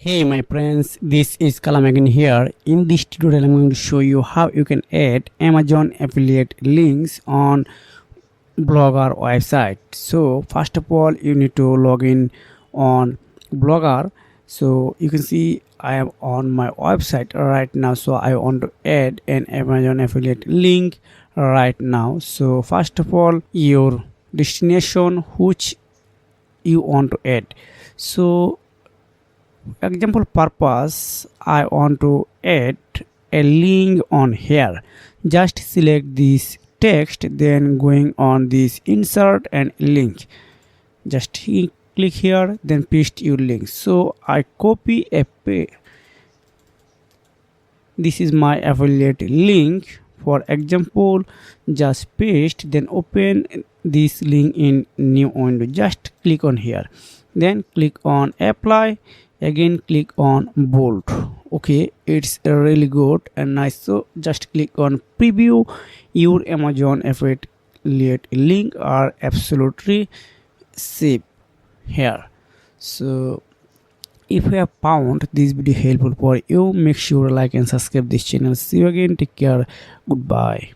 Hey my friends, this is Kalam again here. In this tutorial I'm going to show you how you can add Amazon affiliate links on Blogger website. So first of all you need to log in on Blogger. So you can see I am on my website right now, so I want to add an Amazon affiliate link right now. So first of all, your destination which you want to add. So example purpose, I want to add a link on here. Just select this text, then going on this insert and link, just click here, then paste your link. So I copy this is my affiliate link. For example, just paste, then open this link in new window. Just click on here, then click on apply, again click on bold. Okay, it's really good and nice. So just click on preview. Your Amazon affiliate link are absolutely safe here. So if you have found this video helpful for you, make sure like and subscribe this channel. See you again, take care, goodbye.